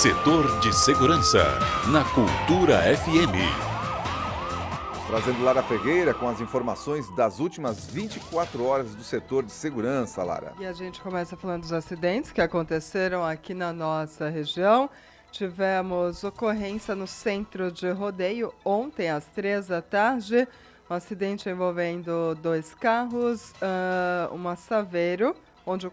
Setor de Segurança, na Cultura FM. Trazendo Lara Ferreira com as informações das últimas 24 horas do setor de segurança, Lara. E a gente começa falando dos acidentes que aconteceram aqui na nossa região. Tivemos ocorrência no centro de rodeio ontem às 3 da tarde. Um acidente envolvendo 2 carros, uma Saveiro, onde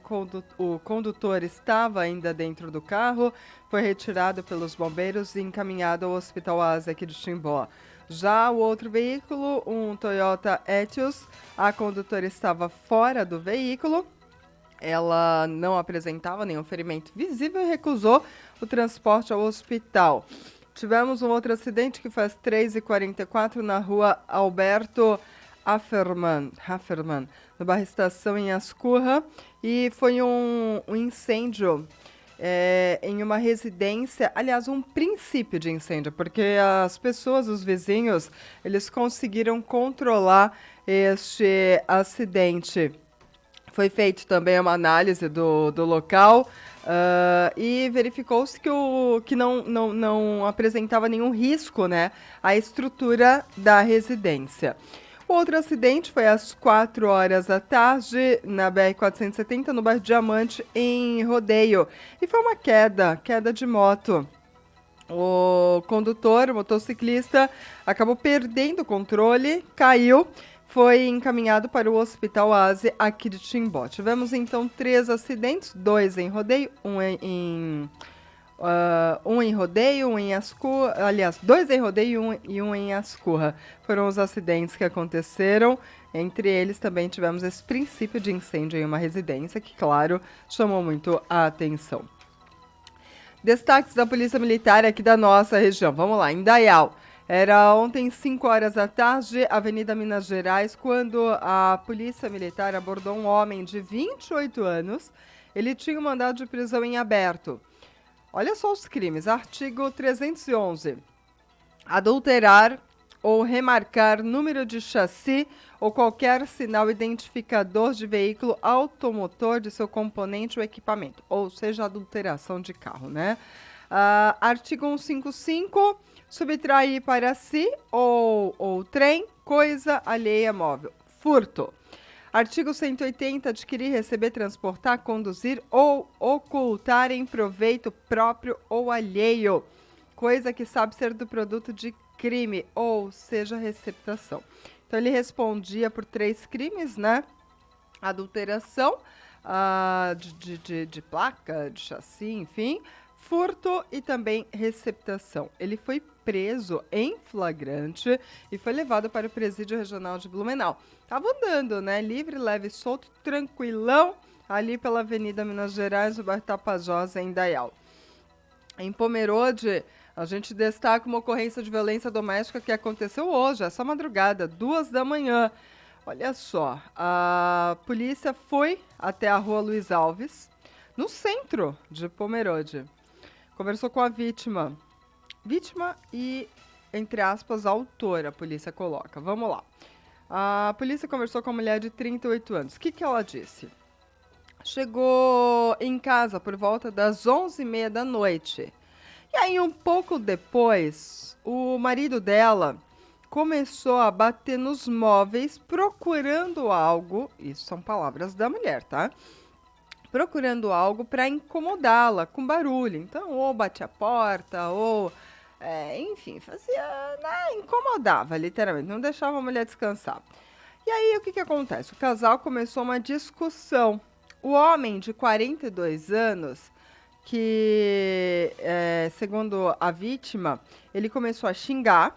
o condutor estava ainda dentro do carro, foi retirado pelos bombeiros e encaminhado ao Hospital Ásia aqui de Timbó. Já o outro veículo, um Toyota Etios, a condutora estava fora do veículo, ela não apresentava nenhum ferimento visível e recusou o transporte ao hospital. Tivemos um outro acidente que foi às 3h44 na rua Alberto Hafferman, no bairro Estação, em Ascurra, e foi um incêndio em uma residência, aliás, um princípio de incêndio, porque as pessoas, os vizinhos, eles conseguiram controlar este acidente. Foi feita também uma análise do local e verificou-se que não apresentava nenhum risco, né, à estrutura da residência. O outro acidente foi às 4 horas da tarde, na BR-470, no bairro Diamante, em Rodeio. E foi uma queda de moto. O condutor, o motociclista, acabou perdendo o controle, caiu, foi encaminhado para o Hospital Ásia aqui de Timbó. Tivemos, então, 3 acidentes, 2 em Rodeio, um em Rodeio, um em Ascurra, aliás, 2 em Rodeio e um em Ascurra. Foram os acidentes que aconteceram. Entre eles também tivemos esse princípio de incêndio em uma residência, que, claro, chamou muito a atenção. Destaques da Polícia Militar aqui da nossa região. Vamos lá, em Indaial. Era ontem, 5 horas da tarde, Avenida Minas Gerais, quando a Polícia Militar abordou um homem de 28 anos. Ele tinha um mandado de prisão em aberto. Olha só os crimes. Artigo 311. Adulterar ou remarcar número de chassi ou qualquer sinal identificador de veículo automotor de seu componente ou equipamento. Ou seja, adulteração de carro, né? Artigo 155. Subtrair para si ou trem, coisa alheia móvel. Furto. Artigo 180, adquirir, receber, transportar, conduzir ou ocultar em proveito próprio ou alheio, coisa que sabe ser do produto de crime, ou seja, receptação. Então, ele respondia por 3 crimes, né? Adulteração de placa, de chassi, enfim, furto e também receptação. Ele foi preso em flagrante e foi levado para o presídio regional de Blumenau. Tava andando, né? Livre, leve, solto, tranquilão, ali pela Avenida Minas Gerais, no bairro Tapajós, em Indaial. Em Pomerode, a gente destaca uma ocorrência de violência doméstica que aconteceu hoje, essa madrugada, 2 da manhã. Olha só, a polícia foi até a rua Luiz Alves, no centro de Pomerode. Conversou com a vítima e, entre aspas, a autora, a polícia coloca. Vamos lá. A polícia conversou com a mulher de 38 anos. O que ela disse? Chegou em casa por volta das 11h30 da noite. E aí, um pouco depois, o marido dela começou a bater nos móveis procurando algo. Isso são palavras da mulher, tá? Procurando algo para incomodá-la com barulho. Então, ou batia a porta, ou, enfim, fazia, né, incomodava, literalmente, não deixava a mulher descansar. E aí, o que acontece? O casal começou uma discussão. O homem de 42 anos, que, segundo a vítima, ele começou a xingar.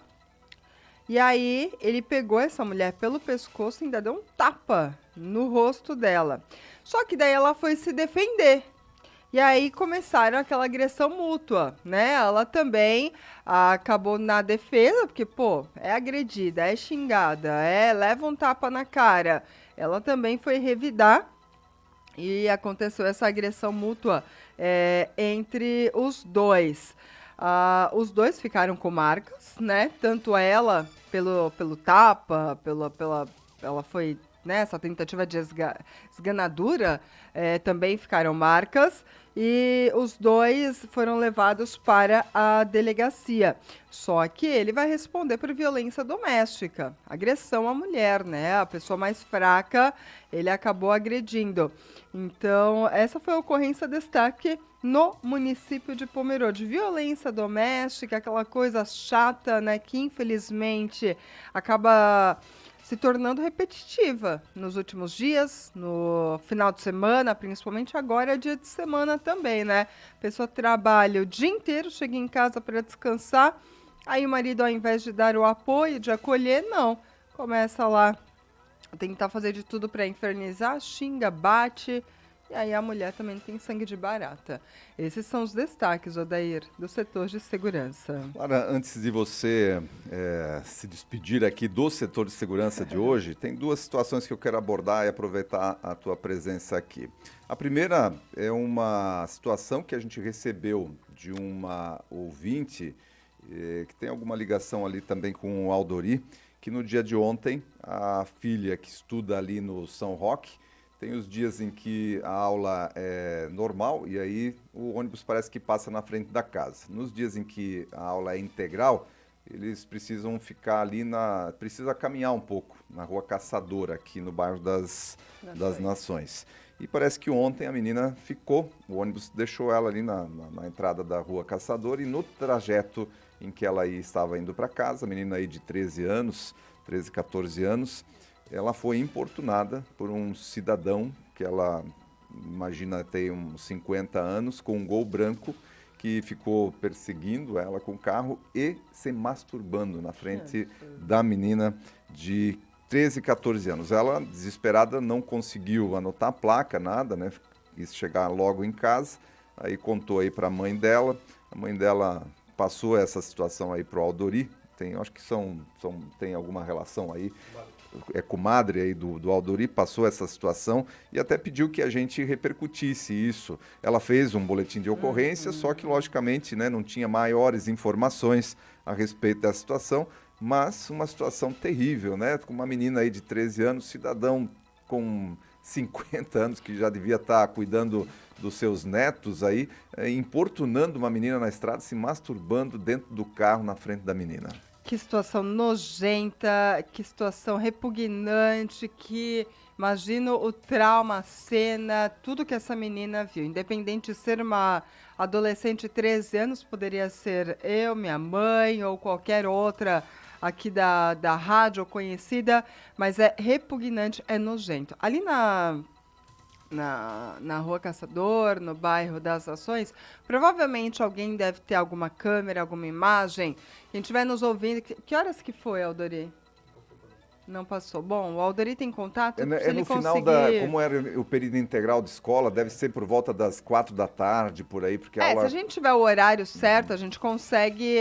E aí, ele pegou essa mulher pelo pescoço e ainda deu um tapa no rosto dela. Só que daí ela foi se defender. E aí começaram aquela agressão mútua, né? Ela também acabou na defesa, porque, pô, é agredida, é xingada, leva um tapa na cara. Ela também foi revidar e aconteceu essa agressão mútua entre os dois. Os dois ficaram com marcas, né? Tanto ela pelo tapa, ela foi, né? Essa tentativa de esganadura, também ficaram marcas. e os dois foram levados para a delegacia. Só que ele vai responder por violência doméstica, agressão à mulher, né? A pessoa mais fraca, ele acabou agredindo. Então, essa foi a ocorrência destaque no município de Pomerode. Violência doméstica, aquela coisa chata, né, que infelizmente acaba se tornando repetitiva nos últimos dias, no final de semana, principalmente agora é dia de semana também, né? A pessoa trabalha o dia inteiro, chega em casa para descansar, aí o marido, ao invés de dar o apoio, de acolher, não. Começa lá a tentar fazer de tudo para infernizar, xinga, bate. E aí a mulher também tem sangue de barata. Esses são os destaques, Odair, do setor de segurança. Clara, antes de você se despedir aqui do setor de segurança de hoje, tem duas situações que eu quero abordar e aproveitar a tua presença aqui. A primeira é uma situação que a gente recebeu de uma ouvinte que tem alguma ligação ali também com o Aldori, que no dia de ontem, a filha que estuda ali no São Roque, tem os dias em que a aula é normal e aí o ônibus parece que passa na frente da casa. Nos dias em que a aula é integral, eles precisam ficar ali precisa caminhar um pouco na Rua Caçadora, aqui no bairro das Nações. E parece que ontem a menina ficou, o ônibus deixou ela ali na entrada da Rua Caçadora e no trajeto em que ela estava indo para casa, a menina aí de 13 anos, 13, 14 anos, ela foi importunada por um cidadão que ela imagina ter uns 50 anos, com um Gol branco, que ficou perseguindo ela com o carro e se masturbando na frente da menina de 13, 14 anos. Ela, desesperada, não conseguiu anotar a placa, nada, né? Quis chegar logo em casa, aí contou aí para a mãe dela passou essa situação aí para o Aldori, acho que tem alguma relação aí, é comadre aí do Aldori, passou essa situação e até pediu que a gente repercutisse isso. Ela fez um boletim de ocorrência, só que logicamente, né, não tinha maiores informações a respeito da situação, mas uma situação terrível, né, com uma menina aí de 13 anos, cidadão com 50 anos, que já devia estar cuidando dos seus netos aí, importunando uma menina na estrada, se masturbando dentro do carro na frente da menina. Que situação nojenta, que situação repugnante, que imagino o trauma, a cena, tudo que essa menina viu. Independente de ser uma adolescente de 13 anos, poderia ser eu, minha mãe ou qualquer outra aqui da rádio conhecida, mas é repugnante, é nojento. Ali na Rua Caçador, no bairro das Nações, provavelmente alguém deve ter alguma câmera, alguma imagem. Quem estiver nos ouvindo, que horas que foi, Aldori? Não passou. Bom, o Aldori tem contato? É no final como era o período integral de escola, deve ser por volta das 4 da tarde, por aí, porque se a gente tiver o horário certo, a gente consegue,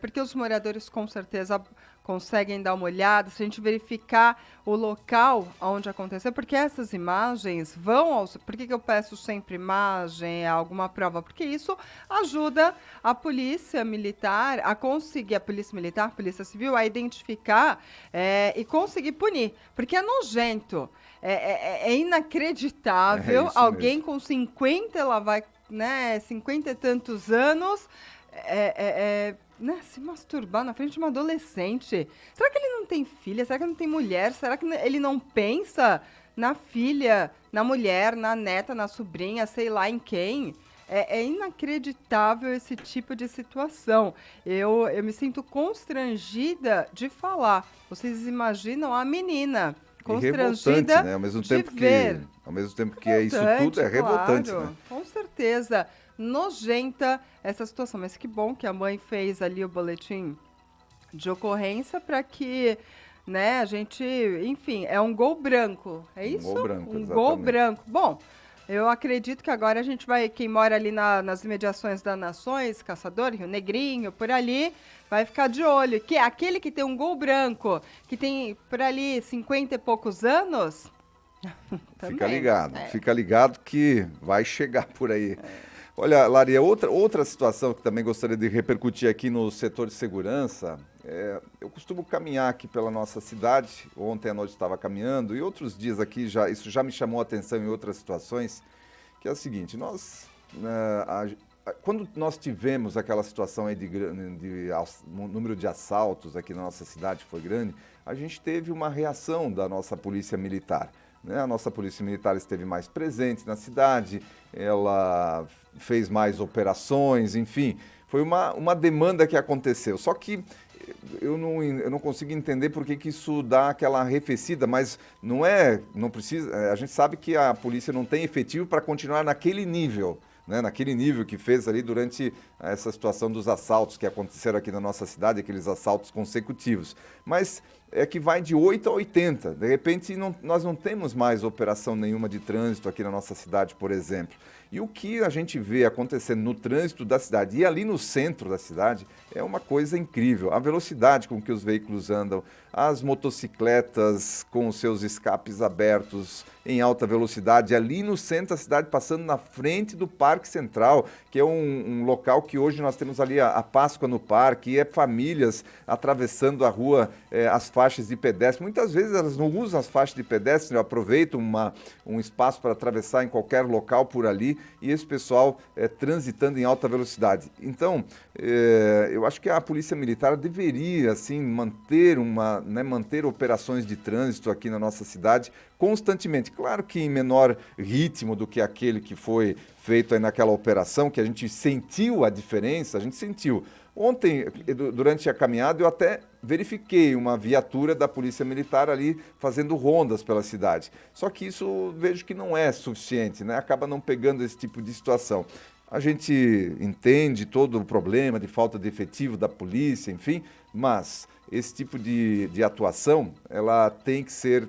porque os moradores com certeza conseguem dar uma olhada, se a gente verificar o local onde aconteceu, porque essas imagens vão Por que eu peço sempre imagem, alguma prova? Porque isso ajuda a polícia militar a conseguir, a polícia civil, a identificar e conseguir punir, porque é nojento, é inacreditável alguém mesmo. Com 50, ela vai, né, 50 e tantos anos, né, se masturbar na frente de uma adolescente. Será que ele não tem filha? Será que ele não tem mulher? Será que ele não pensa na filha, na mulher, na neta, na sobrinha, sei lá em quem? É inacreditável esse tipo de situação. Eu me sinto constrangida de falar. Vocês imaginam a menina constrangida, né? Ao mesmo tempo que é isso tudo, é revoltante, claro, né? Com certeza. Nojenta essa situação, mas que bom que a mãe fez ali o boletim de ocorrência para que, né, a gente, enfim, é um Gol branco, é isso? Gol branco, um exatamente. Gol branco. Bom, eu acredito que agora a gente vai, quem mora ali nas imediações das Nações, Caçador, Rio Negrinho, por ali, vai ficar de olho, que aquele que tem um Gol branco, que tem por ali 50 e poucos anos, fica ligado que vai chegar por aí. Olha, Laria, outra situação que também gostaria de repercutir aqui no setor de segurança, eu costumo caminhar aqui pela nossa cidade, ontem à noite estava caminhando, e outros dias aqui, isso já me chamou a atenção em outras situações, que é o seguinte, nós quando nós tivemos aquela situação aí o número de assaltos aqui na nossa cidade foi grande, a gente teve uma reação da nossa polícia militar. Né? A nossa polícia militar esteve mais presente na cidade, ela fez mais operações, enfim, foi uma demanda que aconteceu. Só que eu não consigo entender por que isso dá aquela arrefecida, mas não precisa, a gente sabe que a polícia não tem efetivo para continuar naquele nível. Né, naquele nível que fez ali durante essa situação dos assaltos que aconteceram aqui na nossa cidade, aqueles assaltos consecutivos. Mas é que vai de 8 a 80. De repente, nós não temos mais operação nenhuma de trânsito aqui na nossa cidade, por exemplo. E o que a gente vê acontecendo no trânsito da cidade e ali no centro da cidade é uma coisa incrível. A velocidade com que os veículos andam, as motocicletas com os seus escapes abertos em alta velocidade, ali no centro da cidade, passando na frente do Parque Central, que é um local que hoje nós temos ali a Páscoa no Parque, e é famílias atravessando a rua, as faixas de pedestre. Muitas vezes elas não usam as faixas de pedestre, aproveitam um espaço para atravessar em qualquer local por ali, e esse pessoal transitando em alta velocidade. Então, eu acho que a Polícia Militar deveria, assim, manter operações de trânsito aqui na nossa cidade constantemente. Claro que em menor ritmo do que aquele que foi feito aí naquela operação, que a gente sentiu a diferença, a gente sentiu. Ontem, durante a caminhada, eu até verifiquei uma viatura da Polícia Militar ali fazendo rondas pela cidade. Só que isso vejo que não é suficiente, né? Acaba não pegando esse tipo de situação. A gente entende todo o problema de falta de efetivo da polícia, enfim, mas esse tipo de atuação, ela tem que ser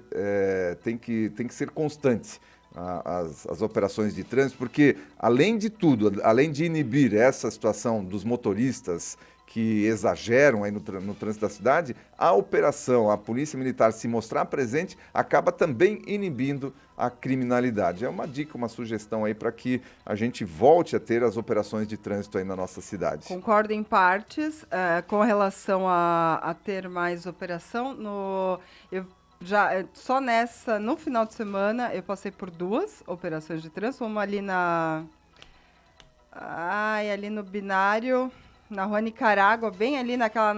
constante. As operações de trânsito, porque, além de tudo, além de inibir essa situação dos motoristas que exageram aí no trânsito da cidade, a operação, a Polícia Militar se mostrar presente, acaba também inibindo a criminalidade. É uma dica, uma sugestão aí para que a gente volte a ter as operações de trânsito aí na nossa cidade. Concordo em partes, com relação a ter mais operação. No final de semana, eu passei por 2 operações de trânsito, uma ali ali no binário, na rua Nicarágua, bem ali naquela,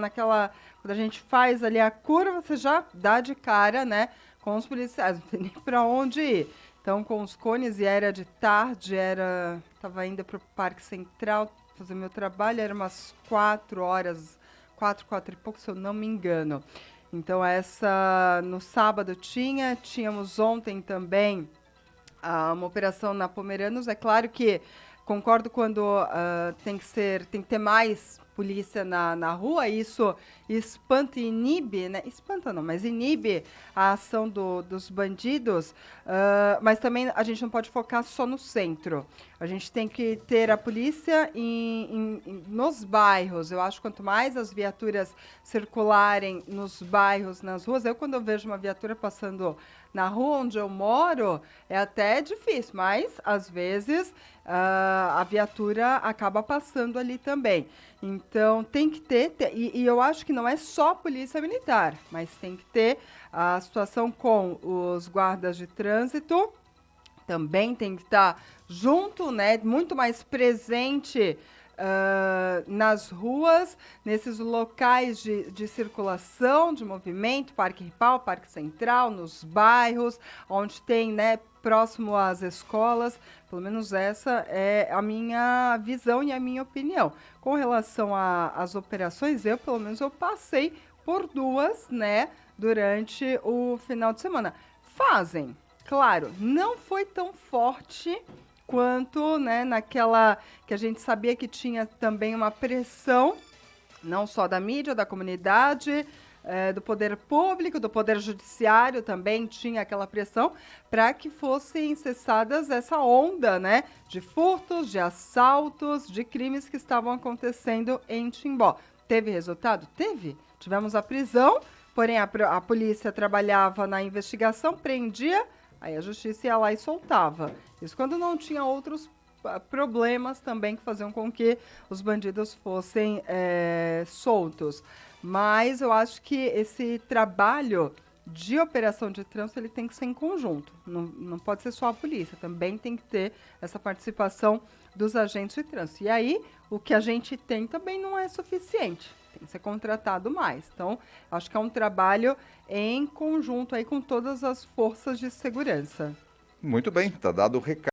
quando a gente faz ali a curva, você já dá de cara, né, com os policiais, não tem nem para onde ir. Então, com os cones, e era de tarde, estava indo para o Parque Central fazer meu trabalho, era umas 4 horas, 4 e pouco, se eu não me engano. Então, no sábado tínhamos ontem também uma operação na Pomeranos. É claro que concordo quando tem que ter mais polícia na rua, isso espanta e inibe, né? Espanta não, mas inibe a ação dos bandidos, mas também a gente não pode focar só no centro. A gente tem que ter a polícia nos bairros. Eu acho que quanto mais as viaturas circularem nos bairros, nas ruas, quando eu vejo uma viatura passando na rua onde eu moro, é até difícil, mas às vezes a viatura acaba passando ali também. Então tem que ter, e eu acho que não é só polícia militar, mas tem que ter a situação com os guardas de trânsito, também tem que estar junto, né, muito mais presente nas ruas, nesses locais de circulação, de movimento, Parque Ripal, Parque Central, nos bairros, onde tem, né, próximo às escolas. Pelo menos essa é a minha visão e a minha opinião. Com relação às operações, pelo menos eu passei por 2, né, durante o final de semana. Fazem, claro, não foi tão forte quanto, né, naquela que a gente sabia que tinha também uma pressão, não só da mídia, da comunidade, do poder público, do poder judiciário também tinha aquela pressão para que fossem cessadas essa onda, né, de furtos, de assaltos, de crimes que estavam acontecendo em Timbó. Teve resultado? Teve. Tivemos a prisão, porém a polícia trabalhava na investigação, prendia, aí a justiça ia lá e soltava. Isso quando não tinha outros problemas também que faziam com que os bandidos fossem soltos. Mas eu acho que esse trabalho de operação de trânsito ele tem que ser em conjunto, não pode ser só a polícia, também tem que ter essa participação dos agentes de trânsito. E aí, o que a gente tem também não é suficiente, tem que ser contratado mais. Então, acho que é um trabalho em conjunto aí com todas as forças de segurança. Muito bem, está dado o recado.